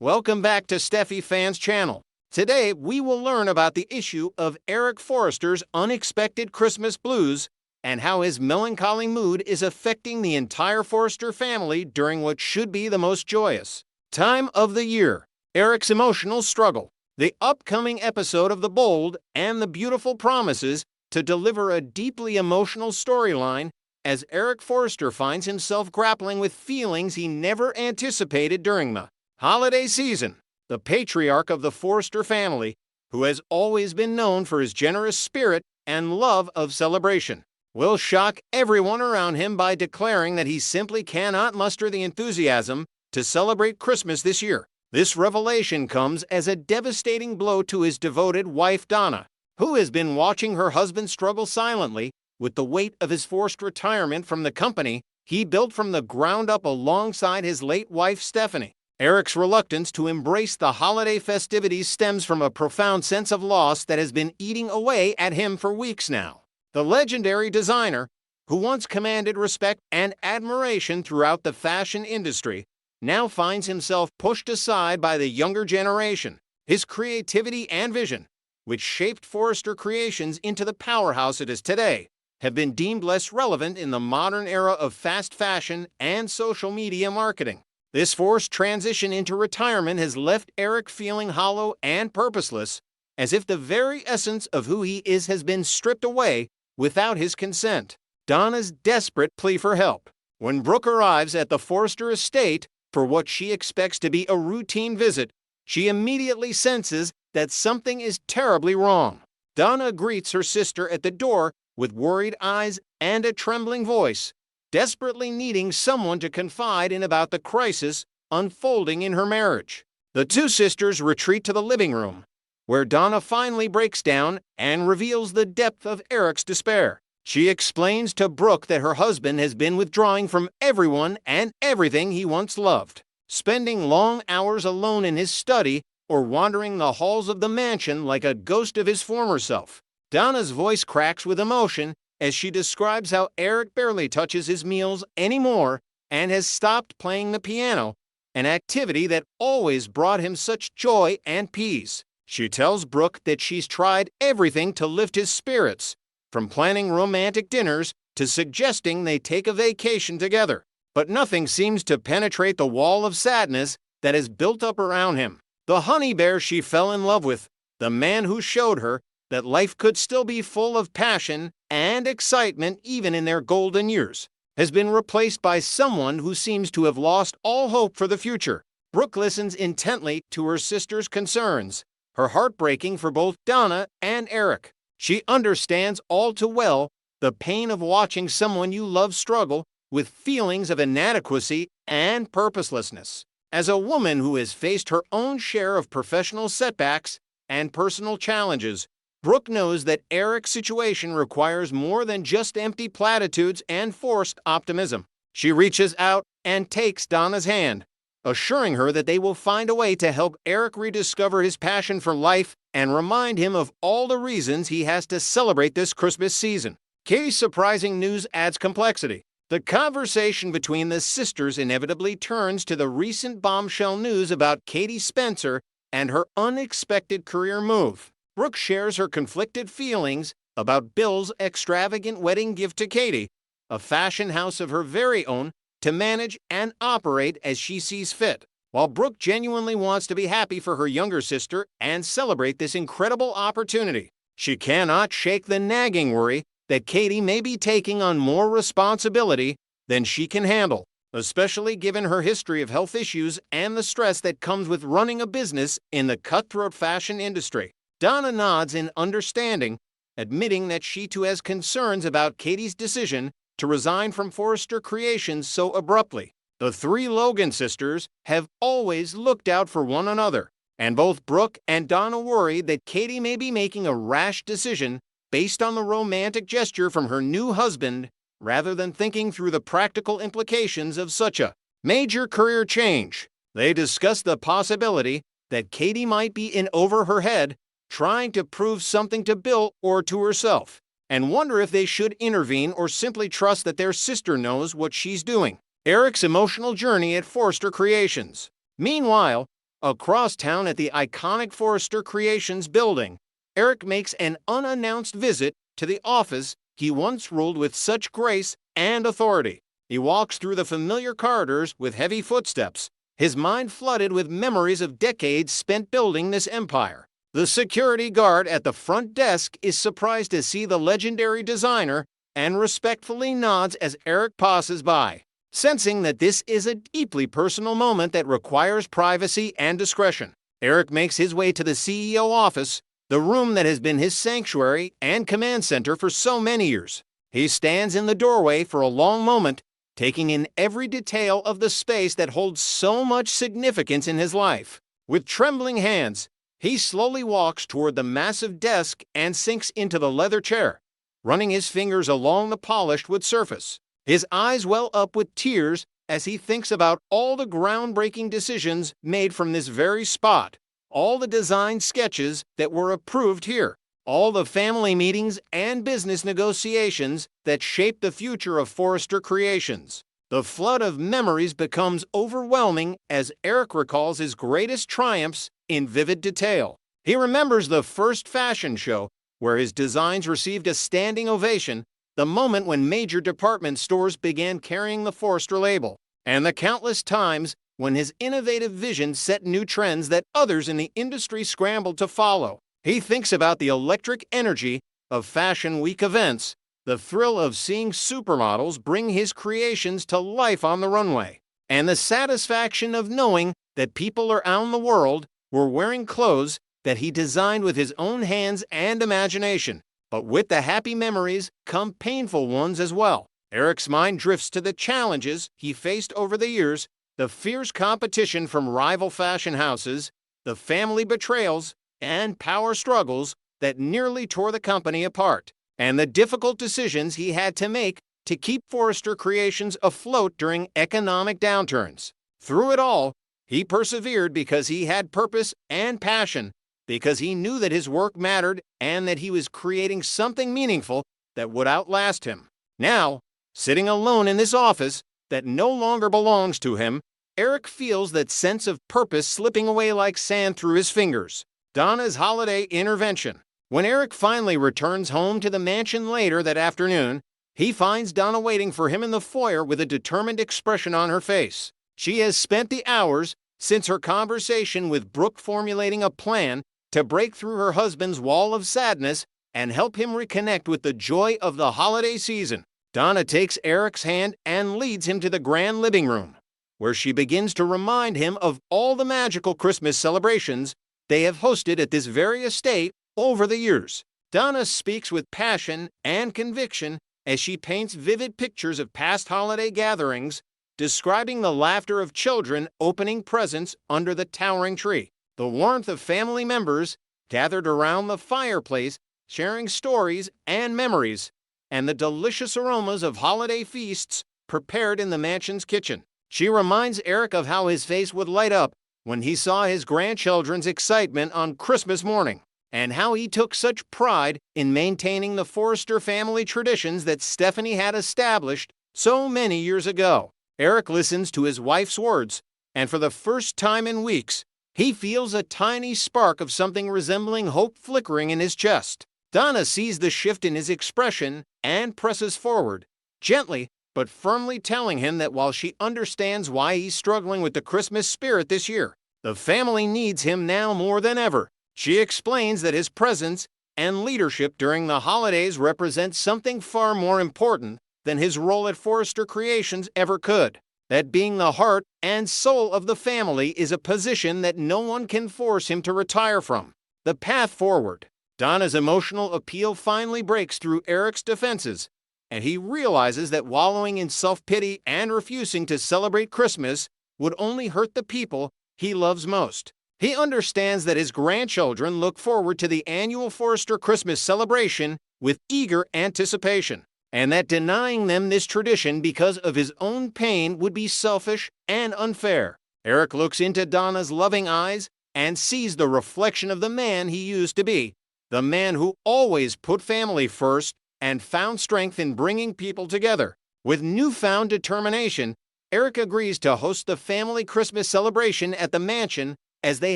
Welcome back to Steffi Fan's channel. Today, we will learn about the issue of Eric Forrester's unexpected Christmas blues and how his melancholy mood is affecting the entire Forrester family during what should be the most joyous time of the year. Eric's emotional struggle, the upcoming episode of The Bold, and the beautiful promises to deliver a deeply emotional storyline as Eric Forrester finds himself grappling with feelings he never anticipated during the holiday season. The patriarch of the Forrester family, who has always been known for his generous spirit and love of celebration, will shock everyone around him by declaring that he simply cannot muster the enthusiasm to celebrate Christmas this year. This revelation comes as a devastating blow to his devoted wife Donna, who has been watching her husband struggle silently with the weight of his forced retirement from the company he built from the ground up alongside his late wife Stephanie. Eric's reluctance to embrace the holiday festivities stems from a profound sense of loss that has been eating away at him for weeks now. The legendary designer, who once commanded respect and admiration throughout the fashion industry, now finds himself pushed aside by the younger generation. His creativity and vision, which shaped Forrester Creations into the powerhouse it is today, have been deemed less relevant in the modern era of fast fashion and social media marketing. This forced transition into retirement has left Eric feeling hollow and purposeless, as if the very essence of who he is has been stripped away without his consent. Donna's desperate plea for help. When Brooke arrives at the Forrester estate for what she expects to be a routine visit, she immediately senses that something is terribly wrong. Donna greets her sister at the door with worried eyes and a trembling voice, desperately needing someone to confide in about the crisis unfolding in her marriage. The two sisters retreat to the living room, where Donna finally breaks down and reveals the depth of Eric's despair. She explains to Brooke that her husband has been withdrawing from everyone and everything he once loved, spending long hours alone in his study or wandering the halls of the mansion like a ghost of his former self. Donna's voice cracks with emotion as she describes how Eric barely touches his meals anymore and has stopped playing the piano, an activity that always brought him such joy and peace. She tells Brooke that she's tried everything to lift his spirits, from planning romantic dinners to suggesting they take a vacation together, but nothing seems to penetrate the wall of sadness that has built up around him. The honey bear she fell in love with, the man who showed her that life could still be full of passion and excitement even in their golden years, has been replaced by someone who seems to have lost all hope for the future. Brooke listens intently to her sister's concerns, her heart breaking for both Donna and Eric. She understands all too well the pain of watching someone you love struggle with feelings of inadequacy and purposelessness. As a woman who has faced her own share of professional setbacks and personal challenges, Brooke knows that Eric's situation requires more than just empty platitudes and forced optimism. She reaches out and takes Donna's hand, assuring her that they will find a way to help Eric rediscover his passion for life and remind him of all the reasons he has to celebrate this Christmas season. Katie's surprising news adds complexity. The conversation between the sisters inevitably turns to the recent bombshell news about Katie Spencer and her unexpected career move. Brooke shares her conflicted feelings about Bill's extravagant wedding gift to Katie, a fashion house of her very own to manage and operate as she sees fit. While Brooke genuinely wants to be happy for her younger sister and celebrate this incredible opportunity, she cannot shake the nagging worry that Katie may be taking on more responsibility than she can handle, especially given her history of health issues and the stress that comes with running a business in the cutthroat fashion industry. Donna nods in understanding, admitting that she too has concerns about Katie's decision to resign from Forrester Creations so abruptly. The three Logan sisters have always looked out for one another, and both Brooke and Donna worry that Katie may be making a rash decision based on the romantic gesture from her new husband rather than thinking through the practical implications of such a major career change. They discuss the possibility that Katie might be in over her head trying to prove something to Bill or to herself, and wonder if they should intervene or simply trust that their sister knows what she's doing. Eric's emotional journey at Forrester Creations. Meanwhile, Across town at the iconic Forrester Creations building, Eric makes an unannounced visit to the office he once ruled with such grace and authority. He walks through the familiar corridors with heavy footsteps, his mind flooded with memories of decades spent building this empire. The security guard at the front desk is surprised to see the legendary designer and respectfully nods as Eric passes by, sensing that this is a deeply personal moment that requires privacy and discretion. Eric makes his way to the CEO office, the room that has been his sanctuary and command center for so many years. He stands in the doorway for a long moment, taking in every detail of the space that holds so much significance in his life. With trembling hands, he slowly walks toward the massive desk and sinks into the leather chair, running his fingers along the polished wood surface. His eyes well up with tears as he thinks about all the groundbreaking decisions made from this very spot, all the design sketches that were approved here, all the family meetings and business negotiations that shaped the future of Forrester Creations. The flood of memories becomes overwhelming as Eric recalls his greatest triumphs in vivid detail. He remembers the first fashion show where his designs received a standing ovation, the moment when major department stores began carrying the Forrester label, and the countless times when his innovative vision set new trends that others in the industry scrambled to follow. He thinks about the electric energy of Fashion Week events, the thrill of seeing supermodels bring his creations to life on the runway, and the satisfaction of knowing that people around the world were wearing clothes that he designed with his own hands and imagination. But with the happy memories come painful ones as well. Eric's mind drifts to the challenges he faced over the years, the fierce competition from rival fashion houses, the family betrayals and power struggles that nearly tore the company apart, and the difficult decisions he had to make to keep Forrester Creations afloat during economic downturns. Through it all, he persevered because he had purpose and passion, because he knew that his work mattered and that he was creating something meaningful that would outlast him. Now, sitting alone in this office that no longer belongs to him, Eric feels that sense of purpose slipping away like sand through his fingers. Donna's holiday intervention. When Eric finally returns home to the mansion later that afternoon, he finds Donna waiting for him in the foyer with a determined expression on her face. She has spent the hours since her conversation with Brooke formulating a plan to break through her husband's wall of sadness and help him reconnect with the joy of the holiday season. Donna takes Eric's hand and leads him to the grand living room, where she begins to remind him of all the magical Christmas celebrations they have hosted at this very estate over the years. Donna speaks with passion and conviction as she paints vivid pictures of past holiday gatherings, describing the laughter of children opening presents under the towering tree, the warmth of family members gathered around the fireplace, sharing stories and memories, and the delicious aromas of holiday feasts prepared in the mansion's kitchen. She reminds Eric of how his face would light up when he saw his grandchildren's excitement on Christmas morning, and how he took such pride in maintaining the Forrester family traditions that Stephanie had established so many years ago. Eric listens to his wife's words, and for the first time in weeks, he feels a tiny spark of something resembling hope flickering in his chest. Donna sees the shift in his expression and presses forward, gently but firmly telling him that while she understands why he's struggling with the Christmas spirit this year, the family needs him now more than ever. She explains that his presence and leadership during the holidays represent something far more important than his role at Forrester Creations ever could. That being the heart and soul of the family is a position that no one can force him to retire from. The path forward. Donna's emotional appeal finally breaks through Eric's defenses, and he realizes that wallowing in self-pity and refusing to celebrate Christmas would only hurt the people he loves most. He understands that his grandchildren look forward to the annual Forrester Christmas celebration with eager anticipation, and that denying them this tradition because of his own pain would be selfish and unfair. Eric looks into Donna's loving eyes and sees the reflection of the man he used to be, the man who always put family first and found strength in bringing people together. With newfound determination, Eric agrees to host the family Christmas celebration at the mansion as they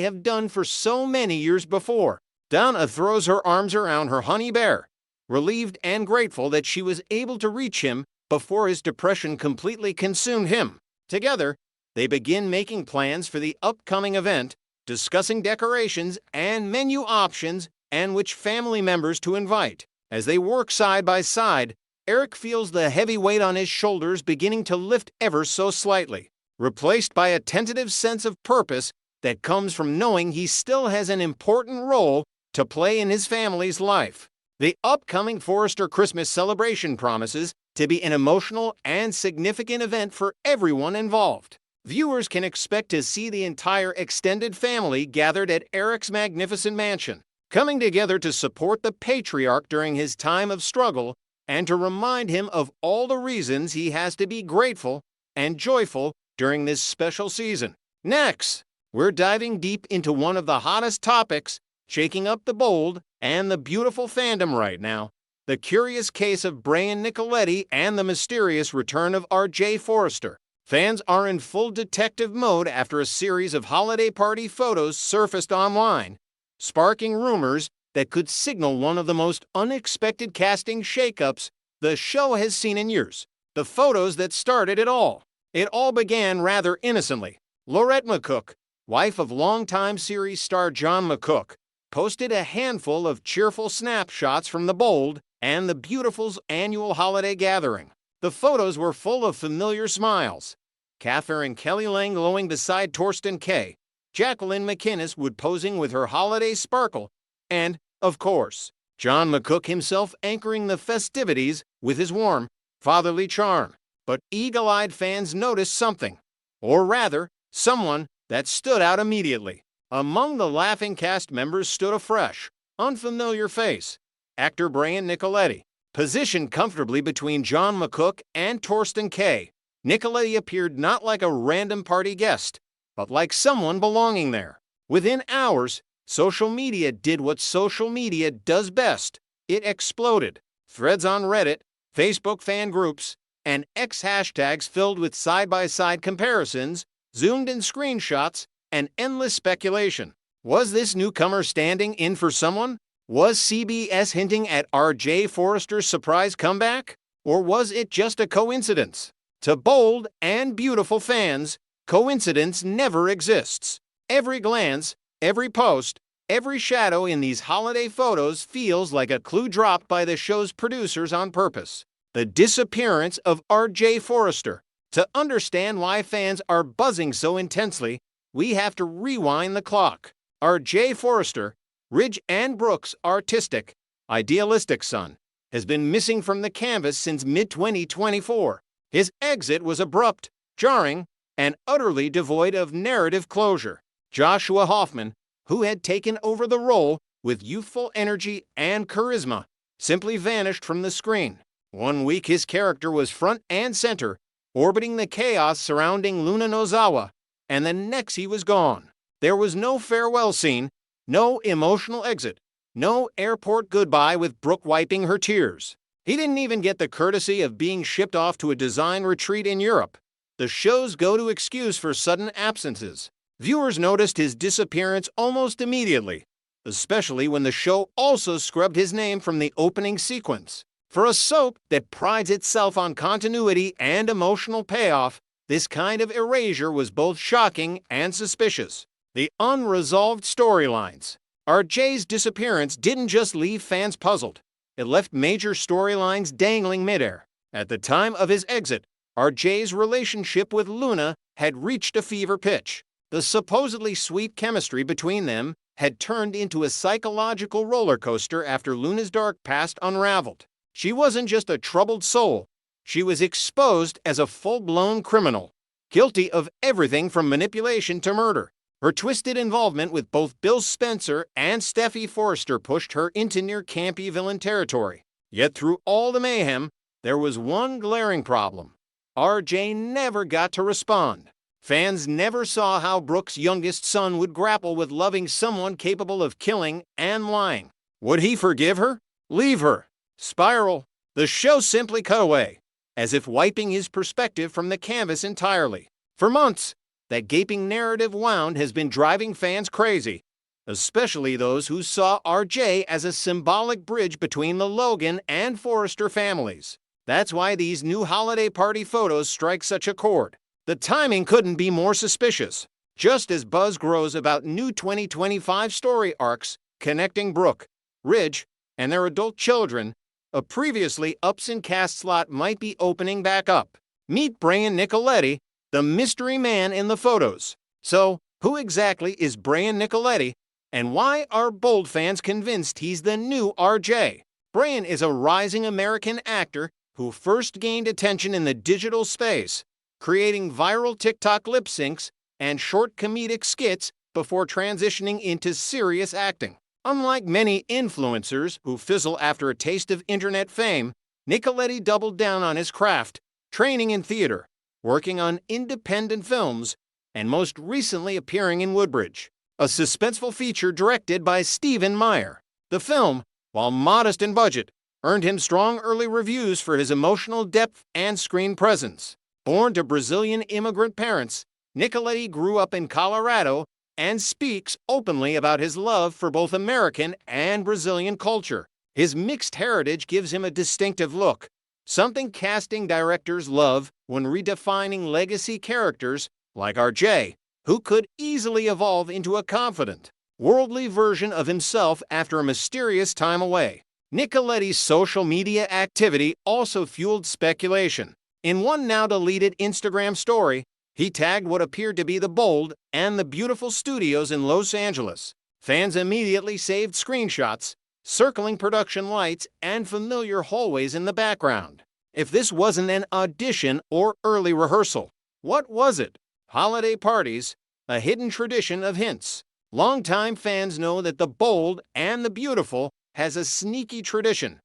have done for so many years before. Donna throws her arms around her honey bear, relieved and grateful that she was able to reach him before his depression completely consumed him. Together, they begin making plans for the upcoming event, discussing decorations and menu options and which family members to invite. As they work side by side, Eric feels the heavy weight on his shoulders beginning to lift ever so slightly, replaced by a tentative sense of purpose that comes from knowing he still has an important role to play in his family's life. The upcoming Forrester Christmas celebration promises to be an emotional and significant event for everyone involved. Viewers can expect to see the entire extended family gathered at Eric's magnificent mansion, coming together to support the patriarch during his time of struggle and to remind him of all the reasons he has to be grateful and joyful during this special season. Next, we're diving deep into one of the hottest topics shaking up the bold and the beautiful fandom right now: the curious case of Brian Nicoleti and the mysterious return of RJ Forrester. Fans are in full detective mode after a series of holiday party photos surfaced online, sparking rumors that could signal one of the most unexpected casting shakeups the show has seen in years. The photos that started it all. It all began rather innocently. Lorette McCook, wife of longtime series star John McCook, posted a handful of cheerful snapshots from the Bold and the Beautiful's annual holiday gathering. The photos were full of familiar smiles. Catherine Kelly Lang glowing beside Torsten K. Jacqueline McInnes would posing with her holiday sparkle, and, of course, John McCook himself anchoring the festivities with his warm, fatherly charm. But eagle-eyed fans noticed something, or rather, someone that stood out immediately. Among the laughing cast members stood a fresh, unfamiliar face: actor Brian Nicoleti. Positioned comfortably between John McCook and Torsten K., Nicoleti appeared not like a random party guest, but like someone belonging there. Within hours, social media did what social media does best. It exploded. Threads on Reddit, Facebook fan groups, and X hashtags filled with side-by-side comparisons, zoomed-in screenshots, and endless speculation. Was this newcomer standing in for someone? Was CBS hinting at RJ Forrester's surprise comeback? Or was it just a coincidence? To bold and beautiful fans, coincidence never exists. Every glance, every post, every shadow in these holiday photos feels like a clue dropped by the show's producers on purpose. The disappearance of RJ Forrester. To understand why fans are buzzing so intensely, we have to rewind the clock. RJ Forrester, Ridge and Brooks' artistic, idealistic son, has been missing from the canvas since mid-2024. His exit was abrupt, jarring, and utterly devoid of narrative closure. Joshua Hoffman, who had taken over the role with youthful energy and charisma, simply vanished from the screen. One week his character was front and center, orbiting the chaos surrounding Luna Nozawa, and the next he was gone. There was no farewell scene, no emotional exit, no airport goodbye with Brooke wiping her tears. He didn't even get the courtesy of being shipped off to a design retreat in Europe, the show's go-to excuse for sudden absences. Viewers noticed his disappearance almost immediately, especially when the show also scrubbed his name from the opening sequence. For a soap that prides itself on continuity and emotional payoff, this kind of erasure was both shocking and suspicious. The unresolved storylines. RJ's disappearance didn't just leave fans puzzled. It left major storylines dangling midair. At the time of his exit, RJ's relationship with Luna had reached a fever pitch. The supposedly sweet chemistry between them had turned into a psychological roller coaster after Luna's dark past unraveled. She wasn't just a troubled soul. She was exposed as a full-blown criminal, guilty of everything from manipulation to murder. Her twisted involvement with both Bill Spencer and Steffi Forrester pushed her into near-campy villain territory. Yet through all the mayhem, there was one glaring problem. RJ never got to respond. Fans never saw how Brooke's youngest son would grapple with loving someone capable of killing and lying. Would he forgive her? Leave her? Spiral. The show simply cut away, as if wiping his perspective from the canvas entirely. For months, That gaping narrative wound has been driving fans crazy, especially those who saw RJ as a symbolic bridge between the Logan and Forrester families. That's why these new holiday party photos strike such a chord. The timing couldn't be more suspicious. Just as buzz grows about new 2025 story arcs connecting Brooke, Ridge, and their adult children, a previously absent cast slot might be opening back up. Meet Brian Nicoleti, the mystery man in the photos. So, who exactly is Brian Nicoleti, and why are Bold fans convinced he's the new RJ? Brian is a rising American actor who first gained attention in the digital space, creating viral TikTok lip syncs and short comedic skits before transitioning into serious acting. Unlike many influencers who fizzle after a taste of internet fame, Nicoleti doubled down on his craft, training in theater, working on independent films, and most recently appearing in Woodbridge, a suspenseful feature directed by Stephen Meyer. The film, while modest in budget, earned him strong early reviews for his emotional depth and screen presence. Born to Brazilian immigrant parents, Nicoleti grew up in Colorado and speaks openly about his love for both American and Brazilian culture. His mixed heritage gives him a distinctive look, something casting directors love when redefining legacy characters like RJ, who could easily evolve into a confident, worldly version of himself after a mysterious time away. Nicoleti's social media activity also fueled speculation. In one now-deleted Instagram story, he tagged what appeared to be the Bold and the Beautiful studios in Los Angeles. Fans immediately saved screenshots, circling production lights and familiar hallways in the background. If this wasn't an audition or early rehearsal, what was it? Holiday parties, a hidden tradition of hints. Longtime fans know that the Bold and the Beautiful has a sneaky tradition.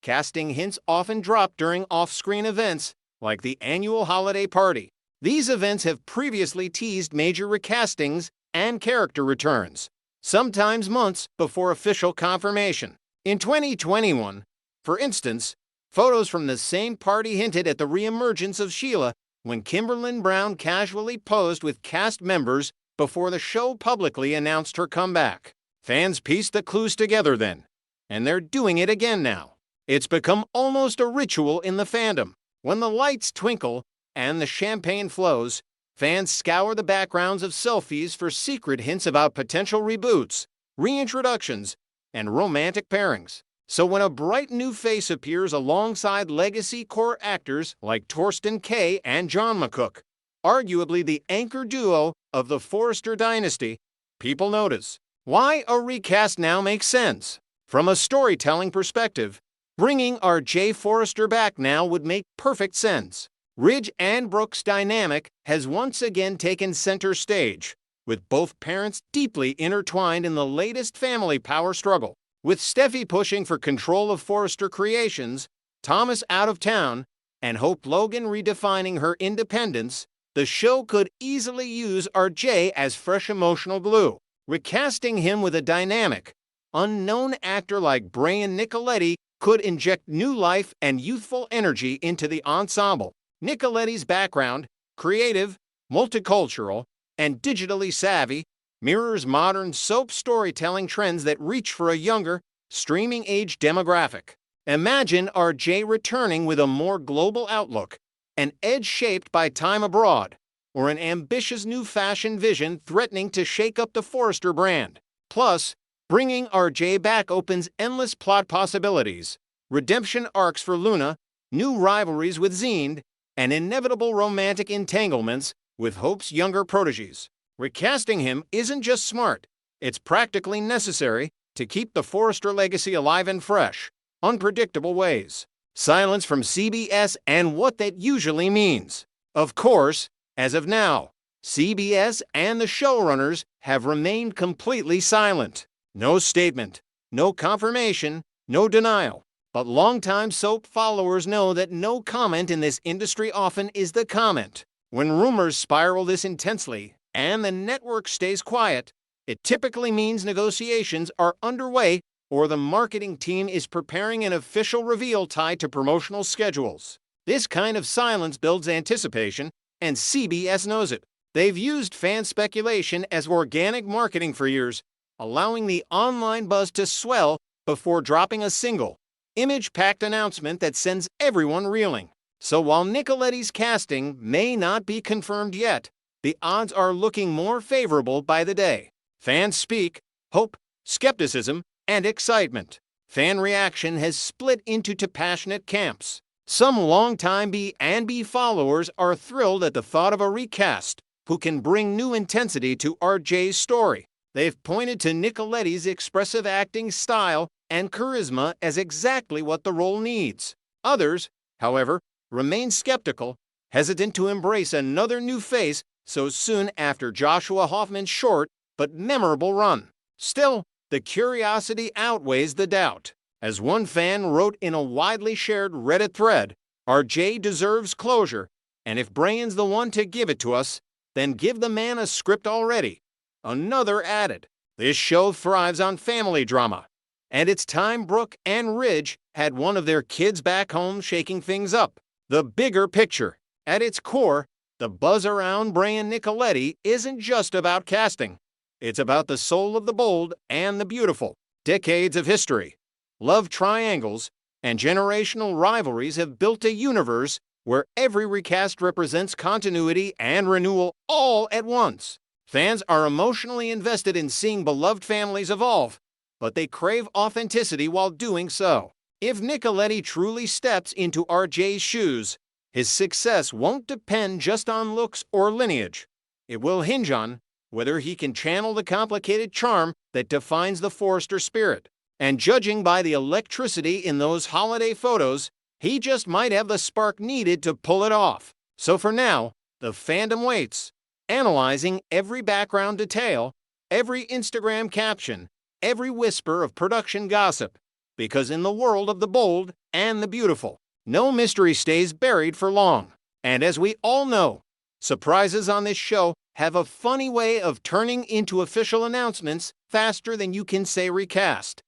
Casting hints often drop during off-screen events like the annual holiday party. These events have previously teased major recastings and character returns, sometimes months before official confirmation. In 2021, for instance, photos from the same party hinted at the reemergence of Sheila when Kimberlyn Brown casually posed with cast members before the show publicly announced her comeback. Fans pieced the clues together then, and they're doing it again now. It's become almost a ritual in the fandom. When the lights twinkle and the champagne flows, fans scour the backgrounds of selfies for secret hints about potential reboots, reintroductions, and romantic pairings. So when a bright new face appears alongside legacy core actors like Torsten Kay and John McCook, arguably the anchor duo of the Forrester dynasty, people notice. Why a recast now makes sense. From a storytelling perspective, bringing RJ Forrester back now would make perfect sense. Ridge and Brooke's dynamic has once again taken center stage, with both parents deeply intertwined in the latest family power struggle. With Steffi pushing for control of Forrester Creations, Thomas out of town, and Hope Logan redefining her independence, the show could easily use RJ as fresh emotional glue. Recasting him with a dynamic, unknown actor like Brian Nicoleti could inject new life and youthful energy into the ensemble. Nicoleti's background, creative, multicultural, and digitally savvy, mirrors modern soap storytelling trends that reach for a younger, streaming-age demographic. Imagine RJ returning with a more global outlook, an edge shaped by time abroad, or an ambitious new fashion vision threatening to shake up the Forrester brand. Plus, bringing RJ back opens endless plot possibilities, redemption arcs for Luna, new rivalries with Zend, and inevitable romantic entanglements with Hope's younger protégés. Recasting him isn't just smart, it's practically necessary to keep the Forrester legacy alive in fresh, unpredictable ways. Silence from CBS and what that usually means. Of course, as of now, CBS and the showrunners have remained completely silent. No statement, no confirmation, no denial. But longtime soap followers know that no comment in this industry often is the comment. When rumors spiral this intensely and the network stays quiet, it typically means negotiations are underway or the marketing team is preparing an official reveal tied to promotional schedules. This kind of silence builds anticipation, and CBS knows it. They've used fan speculation as organic marketing for years, allowing the online buzz to swell before dropping a single, image-packed announcement that sends everyone reeling. So while Nicoleti's casting may not be confirmed yet, the odds are looking more favorable by the day. Fans speak hope, skepticism, and excitement. Fan reaction has split into two passionate camps. Some longtime B&B followers are thrilled at the thought of a recast who can bring new intensity to RJ's story. They've pointed to Nicoleti's expressive acting style and charisma as exactly what the role needs. Others, however, remain skeptical, hesitant to embrace another new face so soon after Joshua Hoffman's short but memorable run. Still, the curiosity outweighs the doubt. As one fan wrote in a widely shared Reddit thread, RJ deserves closure, and if Brian's the one to give it to us, then give the man a script already. Another added, this show thrives on family drama, and it's time Brooke and Ridge had one of their kids back home shaking things up. The bigger picture. At its core, the buzz around Brian Nicoleti isn't just about casting. It's about the soul of the bold and the beautiful. Decades of history, love triangles, and generational rivalries have built a universe where every recast represents continuity and renewal all at once. Fans are emotionally invested in seeing beloved families evolve, but they crave authenticity while doing so. If Nicoleti truly steps into RJ's shoes, his success won't depend just on looks or lineage. It will hinge on whether he can channel the complicated charm that defines the Forrester spirit. And judging by the electricity in those holiday photos, he just might have the spark needed to pull it off. So for now, the fandom waits, analyzing every background detail, every Instagram caption, every whisper of production gossip. Because in the world of the bold and the beautiful, no mystery stays buried for long. And as we all know, surprises on this show have a funny way of turning into official announcements faster than you can say recast.